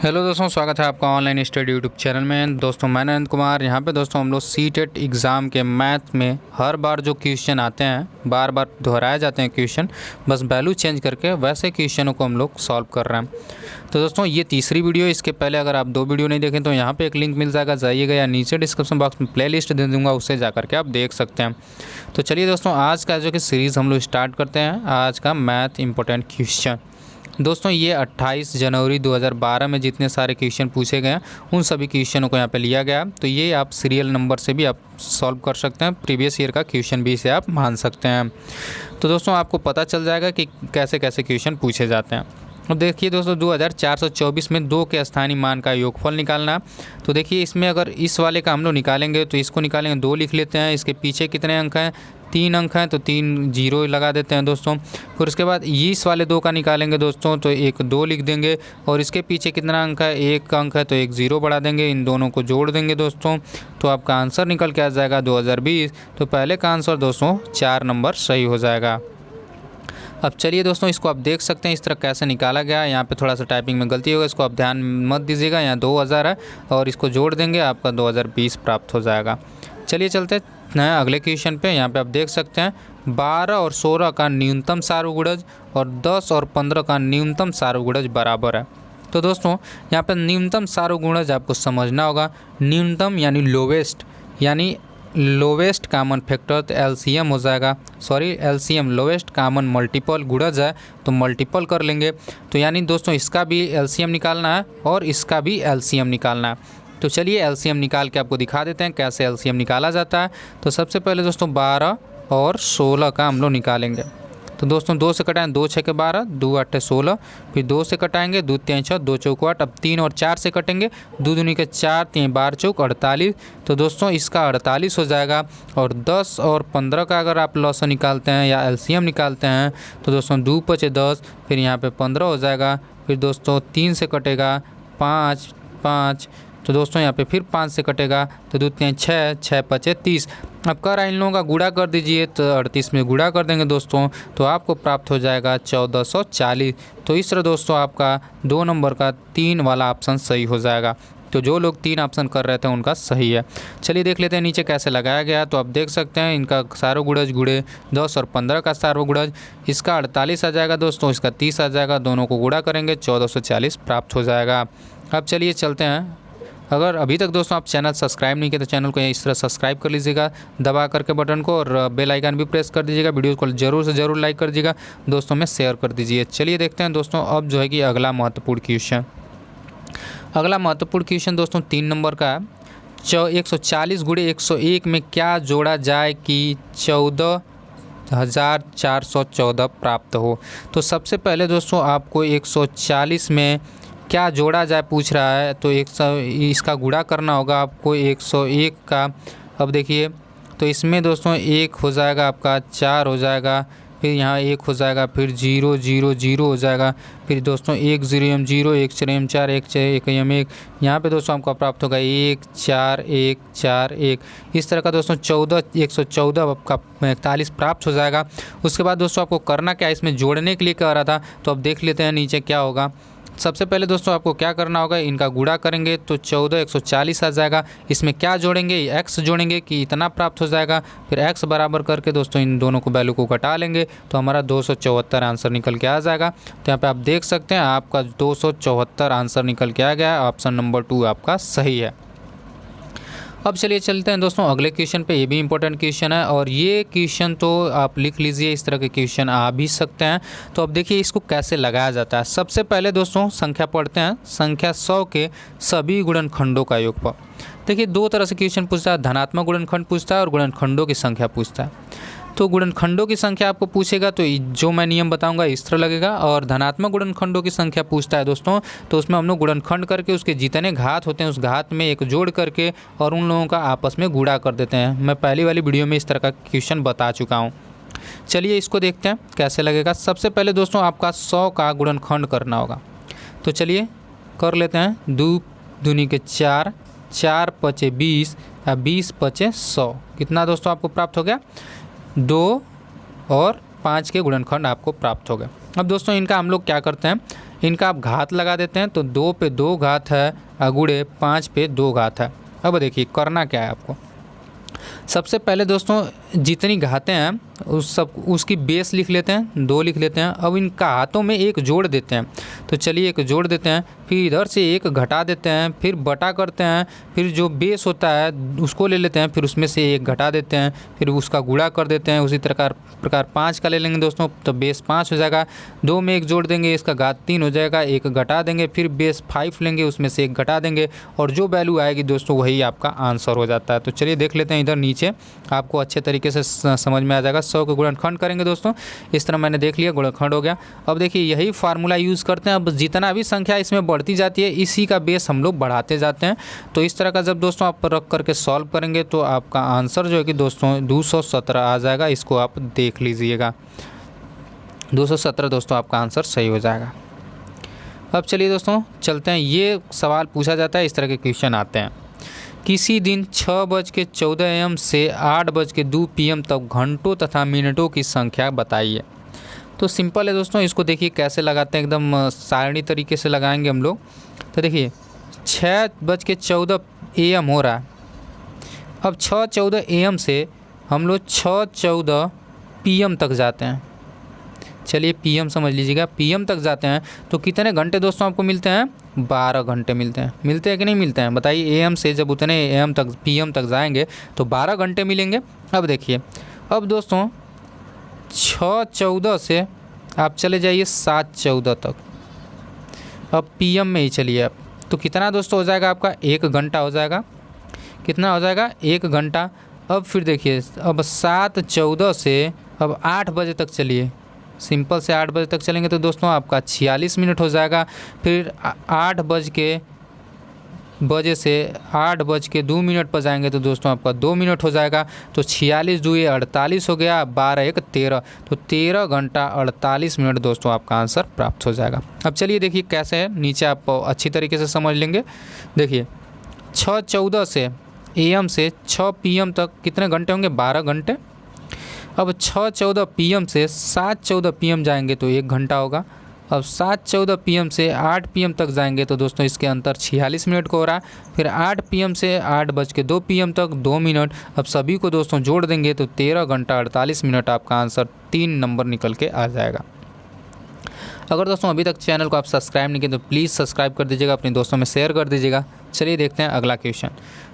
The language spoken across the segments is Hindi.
हेलो दोस्तों, स्वागत है आपका ऑनलाइन स्टडी यूट्यूब चैनल में। दोस्तों मैं नरेंद्र कुमार। यहाँ पे दोस्तों हम लोग सीटेट एग्ज़ाम के मैथ में हर बार जो क्वेश्चन आते हैं, बार बार दोहराए जाते हैं क्वेश्चन, बस वैल्यू चेंज करके वैसे क्वेश्चनों को हम लोग सॉल्व कर रहे हैं। तो दोस्तों ये तीसरी वीडियो। इसके पहले अगर आप 2 वीडियो नहीं देखें तो यहाँ पर एक लिंक मिल जाएगा, जाइएगा या नीचे डिस्क्रिप्शन बॉक्स में प्ले लिस्ट दे दूँगा, उससे जा करके आप देख सकते हैं। तो चलिए दोस्तों, आज का जो कि सीरीज़ हम लोग स्टार्ट करते हैं। आज का मैथ इंपॉर्टेंट क्वेश्चन दोस्तों, ये 28 जनवरी 2012 में जितने सारे क्वेश्चन पूछे गए हैं उन सभी क्वेश्चनों को यहाँ पे लिया गया। तो ये आप सीरियल नंबर से भी आप सॉल्व कर सकते हैं, प्रीवियस ईयर का क्वेश्चन भी इसे आप मान सकते हैं। तो दोस्तों आपको पता चल जाएगा कि कैसे कैसे क्वेश्चन पूछे जाते हैं। अब देखिए दोस्तों, 2424 में 2 के स्थानीय मान का योगफल निकालना। तो देखिए इसमें अगर इस वाले का हम लोग निकालेंगे तो इसको निकालेंगे, 2 लिख लेते हैं। इसके पीछे कितने अंक हैं? 3 अंक हैं, तो 3 जीरो लगा देते हैं दोस्तों। फिर उसके बाद इस वाले 2 का निकालेंगे दोस्तों, तो एक 2 लिख देंगे। और इसके पीछे कितना अंक है? 1 अंक है, तो एक 0 बढ़ा देंगे। इन दोनों को जोड़ देंगे दोस्तों, तो आपका आंसर निकल के आ जाएगा 2020। तो पहले का आंसर दोस्तों 4 नंबर सही हो जाएगा। अब चलिए दोस्तों, इसको आप देख सकते हैं इस तरह कैसे निकाला गया। यहाँ पे थोड़ा सा टाइपिंग में गलती होगा, इसको आप ध्यान मत दीजिएगा। यहाँ 2000 है और इसको जोड़ देंगे, आपका 2020 प्राप्त हो जाएगा। चलिए चलते हैं अगले क्वेश्चन पे। यहाँ पे आप देख सकते हैं 12 और 16 का न्यूनतम सार्वगुणज और 10 और 15 का न्यूनतम सार्वगुणज बराबर है। तो दोस्तों यहाँ पे न्यूनतम सार्वगुणज आपको समझना होगा। न्यूनतम यानी लोवेस्ट, यानी लोवेस्ट कॉमन फैक्टर, तो एलसीएम हो जाएगा। एलसीएम लोवेस्ट कॉमन मल्टीपल, गुणज है तो मल्टीपल कर लेंगे। तो यानी दोस्तों इसका भी एलसीएम निकालना है और इसका भी एलसीएम निकालना है। तो चलिए एलसीएम निकाल के आपको दिखा देते हैं कैसे एलसीएम निकाला जाता है। तो सबसे पहले दोस्तों 12 और 16 का हम लोग निकालेंगे। तो दोस्तों 2 से कटाएं, 2 6 के 12, 2 8 16। फिर 2 से कटाएंगे, 2 3 6, 2 चौक 8। अब 3 और 4 से कटेंगे, 2 दूनी के 4, 3 12 चौक 48। तो दोस्तों इसका 48 हो जाएगा। और 10 और 15 का अगर आप लॉस निकालते हैं या एलसीएम निकालते हैं तो दोस्तों 2 5 10, फिर यहाँ पे 15 हो जाएगा। फिर दोस्तों 3 से कटेगा 5 5, तो दोस्तों यहाँ पे फिर 5 से कटेगा, तो 2 3 6, 6 5 30। अब कर इन लोगों का गुणा कर दीजिए, तो 38 में गुणा कर देंगे दोस्तों, तो आपको प्राप्त हो जाएगा 1440। तो इस तरह दोस्तों आपका 2 नंबर का 3 वाला ऑप्शन सही हो जाएगा। तो जो लोग 3 ऑप्शन कर रहे थे उनका सही है। चलिए देख लेते हैं नीचे कैसे लगाया गया। तो आप देख सकते हैं इनका सार्वगुणज गुणे 10 और 15 का सार्वगुणज, इसका 48 आ जाएगा दोस्तों, इसका 30 आ जाएगा। दोनों को गुणा करेंगे 1440 प्राप्त हो जाएगा। अब चलिए चलते हैं। अगर अभी तक दोस्तों आप चैनल सब्सक्राइब नहीं किए तो चैनल को इस तरह सब्सक्राइब कर लीजिएगा दबा करके बटन को, और बेल आइकन भी प्रेस कर दीजिएगा। वीडियो को जरूर से ज़रूर लाइक कर दीजिएगा, दोस्तों में शेयर कर दीजिए। चलिए देखते हैं दोस्तों अब जो है कि अगला महत्वपूर्ण क्वेश्चन। अगला महत्वपूर्ण क्वेश्चन दोस्तों 3 नंबर का 140 गुणे 101 में क्या जोड़ा जाए कि 14,414 प्राप्त हो। तो सबसे पहले दोस्तों आपको 140 में क्या जोड़ा जाए पूछ रहा है, तो इसका गुणा करना होगा आपको 101 का। अब देखिए तो इसमें दोस्तों 1 हो जाएगा, आपका 4 हो जाएगा, फिर यहाँ 1 हो जाएगा, फिर 0 0 0 हो जाएगा, फिर दोस्तों 1 0 m 0, 1 4 m 4, 1 4 1 m 1। यहाँ पे दोस्तों आपको प्राप्त होगा 1 4 1 4 1। इस तरह का दोस्तों 114 आपका 41 प्राप्त हो जाएगा। उसके बाद दोस्तों आपको करना क्या है, इसमें जोड़ने के लिए कह रहा था, तो अब देख लेते हैं नीचे क्या होगा। सबसे पहले दोस्तों आपको क्या करना होगा, इनका गुणा करेंगे तो 14 140 आ जाएगा। इसमें क्या जोड़ेंगे, x जोड़ेंगे कि इतना प्राप्त हो जाएगा। फिर x बराबर करके दोस्तों इन दोनों को वैल्यू को घटा लेंगे, तो हमारा 274 आंसर निकल के आ जाएगा। तो यहाँ पे आप देख सकते हैं आपका 274 आंसर निकल के आ गया। ऑप्शन नंबर 2 आपका सही है। अब चलिए चलते हैं दोस्तों अगले क्वेश्चन पे। ये भी इंपॉर्टेंट क्वेश्चन है और ये क्वेश्चन तो आप लिख लीजिए, इस तरह के क्वेश्चन आ भी सकते हैं। तो अब देखिए इसको कैसे लगाया जाता है। सबसे पहले दोस्तों संख्या पढ़ते हैं। संख्या 100 के सभी गुणनखंडों का योगफल। देखिए 2 तरह से क्वेश्चन पूछता है, धनात्मक गुणनखंड पूछता है और गुणनखंडों की संख्या पूछता है। तो गुणनखंडों की संख्या आपको पूछेगा तो जो मैं नियम बताऊंगा इस तरह लगेगा, और धनात्मक गुणनखंडों की संख्या पूछता है दोस्तों तो उसमें हम लोग गुणनखंड करके उसके जितने घात होते हैं उस घात में एक जोड़ करके और उन लोगों का आपस में गुणा कर देते हैं। मैं पहली वाली वीडियो में इस तरह का क्वेश्चन बता चुका हूँ। चलिए इसको देखते हैं कैसे लगेगा। सबसे पहले दोस्तों आपका 100 का गुणनखंड करना होगा, तो चलिए कर लेते हैं। 2 दूनी के 4, 4 5 20, 20 5 100। कितना दोस्तों आपको प्राप्त हो गया, 2 और 5 के गुणनखंड आपको प्राप्त हो गए। अब दोस्तों इनका हम लोग क्या करते हैं, इनका आप घात लगा देते हैं तो 2 पे 2 घात है अगुड़े 5 पे 2 घात है। अब देखिए करना क्या है आपको, सबसे पहले दोस्तों जितनी घातें हैं उसकी बेस लिख लेते हैं, 2 लिख लेते हैं। अब इन घातों में एक जोड़ देते हैं, तो चलिए एक जोड़ देते हैं, फिर इधर से एक घटा देते हैं, फिर बटा करते हैं, फिर जो बेस होता है उसको ले लेते हैं, फिर उसमें से एक घटा देते हैं, फिर उसका गुणा कर देते हैं। उसी प्रकार 5 का ले लेंगे दोस्तों, तो बेस 5 हो जाएगा। 2 में एक जोड़ देंगे, इसका घात 3 हो जाएगा, एक घटा देंगे, फिर बेस 5 लेंगे, उसमें से एक घटा देंगे, और जो वैल्यू आएगी दोस्तों वही आपका आंसर हो जाता है। तो चलिए देख लेते हैं इधर नीचे, आपको अच्छे तरीके से समझ में आ जाएगा। 100 का गुणनखंड करेंगे दोस्तों, इस तरह मैंने देख लिया, गुणनखंड हो गया। अब देखिए यही फार्मूला यूज़ करते हैं, अब जितना भी संख्या इसमें बढ़ती जाती है इसी का बेस हम लोग बढ़ाते जाते हैं। तो इस तरह का जब दोस्तों आप रख करके सॉल्व करेंगे तो आपका आंसर जो है कि दोस्तों 217 आ जाएगा। इसको आप देख लीजिएगा, 217 दोस्तों आपका आंसर सही हो जाएगा। अब चलिए दोस्तों चलते हैं, ये सवाल पूछा जाता है, इस तरह के क्वेश्चन आते हैं। किसी दिन 6:14 AM से 8:02 PM तक घंटों तथा मिनटों की संख्या बताइए। तो सिंपल है दोस्तों, इसको देखिए कैसे लगाते हैं, एकदम सारणी तरीके से लगाएंगे हम लोग। तो देखिए 6:14 AM हो रहा है, अब 6:14 AM से हम लोग 6:14 PM तक जाते हैं। चलिए PM समझ लीजिएगा, PM तक जाते हैं तो कितने घंटे दोस्तों आपको मिलते हैं? 12 घंटे मिलते हैं कि नहीं मिलते हैं बताइए। AM से जब उतने AM तक PM तक जाएंगे तो 12 घंटे मिलेंगे। अब देखिए, अब दोस्तों 6:14 से आप चले जाइए 7:14 तक, अब PM में ही चलिए आप, तो कितना दोस्तों हो जाएगा आपका? 1 घंटा हो जाएगा। कितना हो जाएगा? 1 घंटा। अब फिर देखिए, अब 7:14 से अब 8 बजे तक चलिए, सिंपल से 8 बजे तक चलेंगे तो दोस्तों आपका 46 मिनट हो जाएगा। फिर 8 बजे से 8:02 पर जाएंगे तो दोस्तों आपका 2 मिनट हो जाएगा। तो 46 दूए 48 हो गया, 12 1 13, तो 13 घंटा 48 मिनट दोस्तों आपका आंसर प्राप्त हो जाएगा। अब चलिए देखिए कैसे है, नीचे आप अच्छी तरीके से समझ लेंगे। देखिए 6:14 से AM से 6 PM तक कितने घंटे होंगे? 12 घंटे। अब 6:14 PM से 7:14 PM जाएंगे तो 1 घंटा होगा। अब 7:14 PM से 8 PM तक जाएंगे तो दोस्तों इसके अंतर 46 मिनट को हो रहा है। फिर 8 PM से 8:02 PM तक 2 मिनट। अब सभी को दोस्तों जोड़ देंगे तो 13 घंटा 48 मिनट आपका आंसर 3 नंबर निकल के आ जाएगा। अगर दोस्तों अभी तक चैनल को आप सब्सक्राइब नहीं किए तो प्लीज़ सब्सक्राइब कर दीजिएगा, अपने दोस्तों में शेयर कर दीजिएगा। चलिए देखते हैं अगला क्वेश्चन।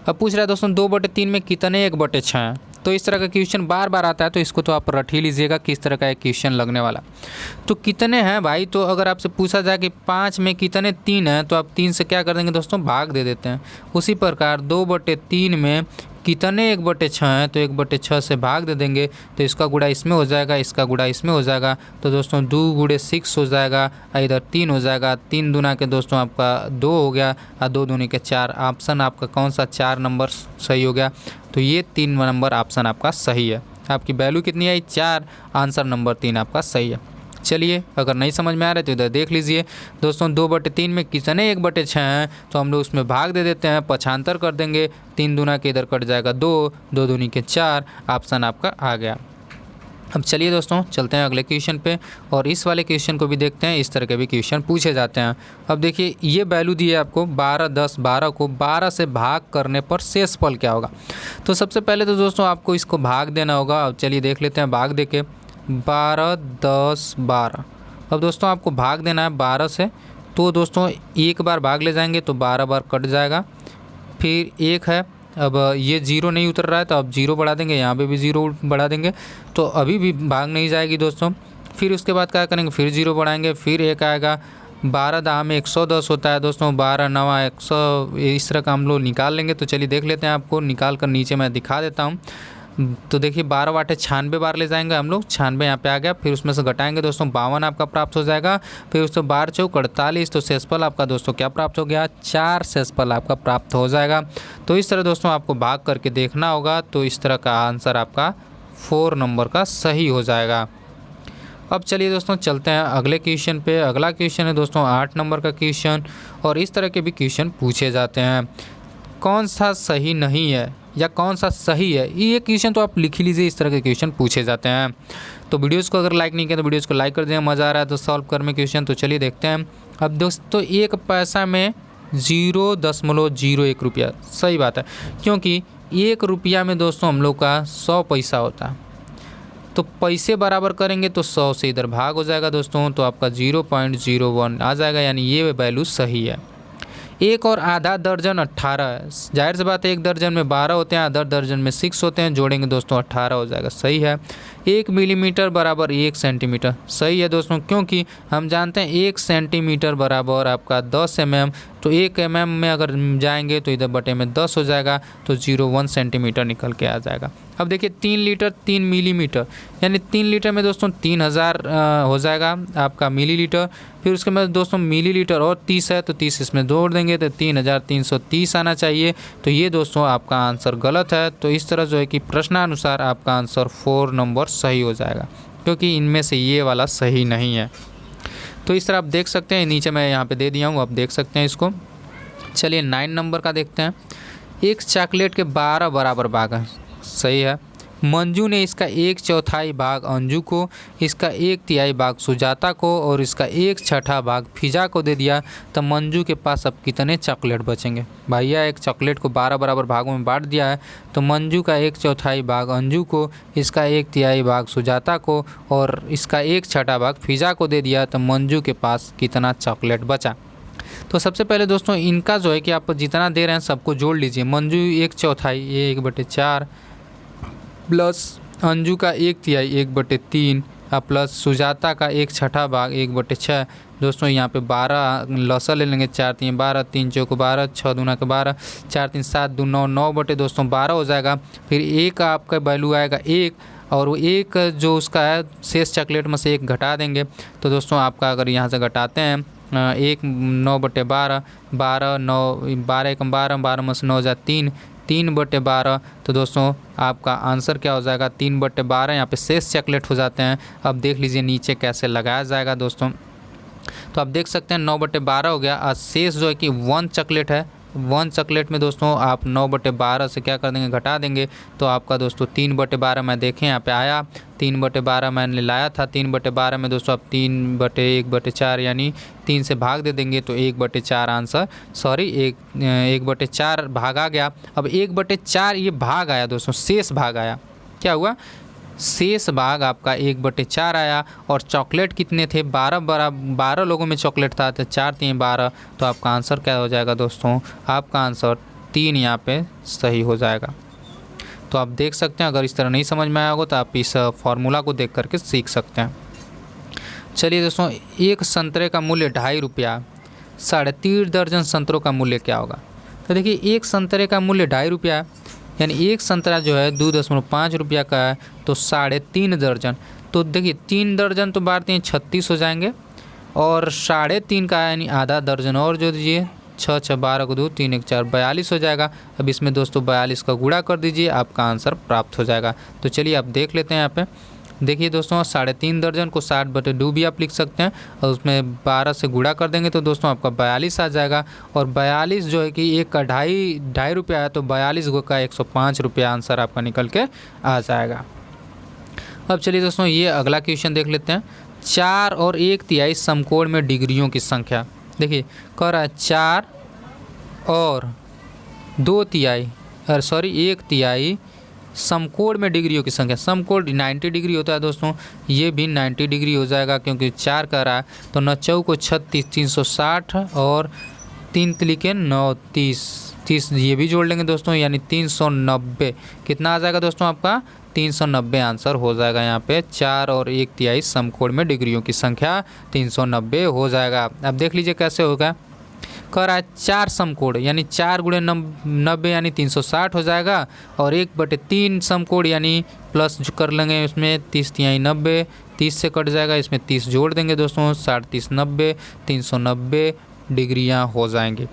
अब पूछ रहा है दोस्तों 2/3 में कितने 1/6 हैं? तो इस तरह का क्वेश्चन बार बार आता है, तो इसको तो आप रट ही लीजिएगा किस तरह का एक क्वेश्चन लगने वाला। तो कितने हैं भाई, तो अगर आपसे पूछा जाए कि 5 में कितने 3 हैं तो आप 3 से क्या कर देंगे दोस्तों? भाग दे देते हैं। उसी प्रकार 2/3 में कितने 1/6 हैं तो 1/6 से भाग दे देंगे, तो इसका गुणा इसमें हो जाएगा, इसका गुणा इसमें हो जाएगा। तो दोस्तों 2 × 6 हो जाएगा, इधर 3 हो जाएगा। 3 दूना के दोस्तों आपका 2 हो गया, और 2 दूनी के 4। ऑप्शन आपका कौन सा? 4 नंबर सही हो गया। तो ये 3 नंबर ऑप्शन आपका सही है। आपकी वैल्यू कितनी आई? 4। आंसर नंबर 3 आपका सही है। चलिए अगर नहीं समझ में आ रहा है तो इधर देख लीजिए दोस्तों, 2/3 में कितने 1/6 हैं तो हम लोग उसमें भाग दे देते हैं, पक्षांतर कर देंगे। 3 दूना के इधर कट जाएगा 2, 2 दूनी के 4। ऑप्शन आपका आ गया। अब चलिए दोस्तों चलते हैं अगले क्वेश्चन पे, और इस वाले क्वेश्चन को भी देखते हैं। इस तरह के भी क्वेश्चन पूछे जाते हैं। अब देखिए ये वैल्यू दी है आपको 12 10 12 को 12 से भाग करने पर शेषफल क्या होगा। तो सबसे पहले तो दोस्तों आपको इसको भाग देना होगा। अब चलिए देख लेते हैं भाग दे के, 12 10 12। अब दोस्तों आपको भाग देना है 12 से, तो दोस्तों एक बार भाग ले जाएंगे तो 12 बार कट जाएगा। फिर 1 है, अब ये 0 नहीं उतर रहा है तो अब 0 बढ़ा देंगे, यहाँ पे भी 0 बढ़ा देंगे, तो अभी भी भाग नहीं जाएगी दोस्तों। फिर उसके बाद क्या करेंगे? फिर 0 बढ़ाएंगे, फिर 1 आएगा। 12 दाह में 110 होता है दोस्तों, 12 9 100, इस तरह का हम लोग निकाल लेंगे। तो चलिए देख लेते हैं, आपको निकाल कर नीचे मैं दिखा देता हूँ। तो देखिए 12 वाटे 96 बार ले जाएंगे हम लोग, 96 यहाँ पे आ गया। फिर उसमें से घटाएंगे दोस्तों 52 आपका प्राप्त हो जाएगा। फिर उससे 12 चौक 48, तो शेषफल आपका दोस्तों क्या प्राप्त हो गया? 4 शेषफल आपका प्राप्त हो जाएगा। तो इस तरह दोस्तों आपको भाग करके देखना होगा, तो इस तरह का आंसर आपका 4 नंबर का सही हो जाएगा। अब चलिए दोस्तों चलते हैं अगले क्वेश्चन पे। अगला क्वेश्चन है दोस्तों 8 नंबर का क्वेश्चन, और इस तरह के भी क्वेश्चन पूछे जाते हैं। कौन सा सही नहीं है या कौन सा सही है, ये क्वेश्चन तो आप लिख ही लीजिए। इस तरह के क्वेश्चन पूछे जाते हैं। तो वीडियोज़ को अगर लाइक नहीं किया तो वीडियोज़ को लाइक कर दें, मज़ा आ रहा है तो सॉल्व कर में क्वेश्चन। तो चलिए देखते हैं अब दोस्तों 1 पैसा में 0.01 रुपया, सही बात है, क्योंकि 1 रुपया में दोस्तों हम लोग का 100 पैसा होता है। तो पैसे बराबर करेंगे तो 100 से इधर भाग हो जाएगा दोस्तों, तो आपका 0.01 आ जाएगा, यानी ये वैल्यू सही है। 1 और आधा दर्जन 18 है। जाहिर सी बात है 1 दर्जन में 12 होते हैं, आधा दर्जन में 6 होते हैं, जोड़ेंगे दोस्तों 18 हो जाएगा, सही है। 1 मिलीमीटर बराबर 1 सेंटीमीटर, सही है दोस्तों, क्योंकि हम जानते हैं 1 सेंटीमीटर बराबर आपका 10 mm, तो 1 mm में अगर जाएंगे तो इधर बटे में 10 हो जाएगा, तो 0.1 सेंटीमीटर निकल के आ जाएगा। अब देखिए 3 लीटर 3 मिलीमीटर, यानी 3 लीटर में दोस्तों 3000 हो जाएगा आपका मिलीलीटर। फिर उसके बाद दोस्तों मिलीलीटर और 30 है, तो 30 इसमें जोड़ देंगे तो 3330 आना चाहिए। तो ये दोस्तों आपका आंसर गलत है। तो इस तरह जो है कि प्रश्नानुसार आपका आंसर 4 नंबर सही हो जाएगा, क्योंकि इनमें से ये वाला सही नहीं है। तो इस तरह आप देख सकते हैं, नीचे मैं यहाँ पे दे दिया हूँ, आप देख सकते हैं इसको। चलिए 9 नंबर का देखते हैं। एक चॉकलेट के 12 बराबर भाग हैं, सही है। मंजू ने इसका 1/4 भाग अंजू को, इसका 1/3 भाग सुजाता को और इसका 1/6 भाग फिजा को दे दिया, तो मंजू के पास अब कितने चॉकलेट बचेंगे। भैया एक चॉकलेट को 12 बराबर भागों में बांट दिया है, तो मंजू का 1/4 भाग अंजू को, इसका 1/3 भाग सुजाता को और इसका 1/6 भाग फिजा को दे दिया, तो मंजू के पास कितना चॉकलेट बचा। तो सबसे पहले दोस्तों इनका जो है कि आप जितना दे रहे हैं सबको जोड़ लीजिए। मंजू 1/4, ये 1/4 प्लस अंजू का 1/3, 1/3 प्लस सुजाता का 1/6 भाग 1/6। दोस्तों यहाँ पे 12 लसा ले लेंगे, 4 3 12, 3 4 12, 6 दूना के 12, 4 3 7 2 9, 9 बटे दोस्तों 12 हो जाएगा। फिर एक आपका वैल्यू आएगा 1, और वो 1 जो उसका है शेष चॉकलेट में से 1 घटा देंगे। तो दोस्तों आपका अगर यहाँ से घटाते हैं 1 9/12, 12 9 12 1 12, 12 में से 9 जा 3, 3/12। तो दोस्तों आपका आंसर क्या हो जाएगा 3/12। यहाँ पे शेष चॉकलेट हो जाते हैं। अब देख लीजिए नीचे कैसे लगाया जाएगा दोस्तों। तो आप देख सकते हैं 9/12 हो गया। और शेष जो है कि 1 चॉकलेट है, 1 चॉकलेट में दोस्तों आप 9/12 से क्या कर देंगे, घटा देंगे। तो आपका दोस्तों 3/12 मैं देखें यहाँ पे आया, 3/12 मैंने लाया था। 3/12 में दोस्तों आप 3/1/4 यानी 3 से भाग दे देंगे, तो 1/4 आंसर, सॉरी 1/4 भाग आ गया। अब 1/4 ये भाग आया दोस्तों, शेष भाग आया, क्या हुआ, शेष भाग आपका 1/4 आया। और चॉकलेट कितने थे, 12 लोगों में चॉकलेट था, तो 4 3 12। तो आपका आंसर क्या हो जाएगा दोस्तों, आपका आंसर 3 यहाँ पे सही हो जाएगा। तो आप देख सकते हैं, अगर इस तरह नहीं समझ में आया होगा तो आप इस फार्मूला को देख करके सीख सकते हैं। चलिए दोस्तों, एक संतरे का मूल्य 2.5 रुपया, 3.5 दर्जन संतरों का मूल्य क्या होगा। तो देखिए एक संतरे का मूल्य 2.5 रुपया, यानी एक संतरा जो है 2.5 रुपया का है, तो 3.5 दर्जन। तो देखिए 3 दर्जन तो बांटते हैं 36 हो जाएंगे, और 3.5 का यानी आधा दर्जन और जो दीजिए, 6 6 12 को 2 3 1 4 42 हो जाएगा। अब इसमें दोस्तों 42 का गुणा कर दीजिए, आपका आंसर प्राप्त हो जाएगा। तो चलिए आप देख लेते हैं यहाँ पे। देखिए दोस्तों 3.5 दर्जन को 60/2 भी आप लिख सकते हैं, और उसमें 12 से गुणा कर देंगे तो दोस्तों आपका 42 आ जाएगा। और 42 जो है कि एक का 2.5 रुपया है, तो 42 का 105 रुपया आंसर आपका निकल के आ जाएगा। अब चलिए दोस्तों ये अगला क्वेश्चन देख लेते हैं। 4 और 1/3 समकोण में डिग्रियों की संख्या। देखिए कह रहा है 4 और 1/3 समकोण में डिग्रियों की संख्या। समकोण 90 डिग्री होता है दोस्तों, ये भी 90 डिग्री हो जाएगा, क्योंकि 4 का रहा है। तो 9 चौको 36, 360 और 3 तिलिके 9 30 ये भी जोड़ लेंगे दोस्तों, यानी 390। कितना आ जाएगा दोस्तों आपका 390 आंसर हो जाएगा। यहाँ पे 4 और 1/3 समकोण में डिग्रियों की संख्या 390 हो जाएगा। अब देख लीजिए कैसे होगा। कह रहा है 4 समकोण यानी 4 × 90 यानी 360 हो जाएगा, और 1/3 समकोण यानी प्लस जो कर लेंगे इसमें 30 3 90, 30 से कट जाएगा, इसमें 30 जोड़ देंगे दोस्तों, 60 30 90, 390 डिग्रियाँ हो जाएंगी।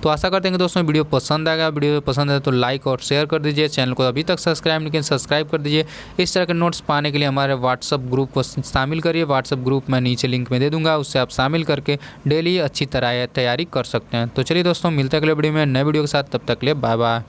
तो आशा करते हैं कि दोस्तों वीडियो पसंद आएगा। वीडियो पसंद है तो लाइक और शेयर कर दीजिए। चैनल को अभी तक सब्सक्राइब नहीं किया सब्सक्राइब कर दीजिए। इस तरह के नोट्स पाने के लिए हमारे व्हाट्सअप ग्रुप को शामिल करिए। व्हाट्सअप ग्रुप मैं नीचे लिंक में दे दूंगा, उससे आप शामिल करके डेली अच्छी तरह तैयारी कर सकते हैं। तो चलिए दोस्तों मिलते हैं अगले वीडियो में नए वीडियो के साथ, तब तक के लिए बाय बाय।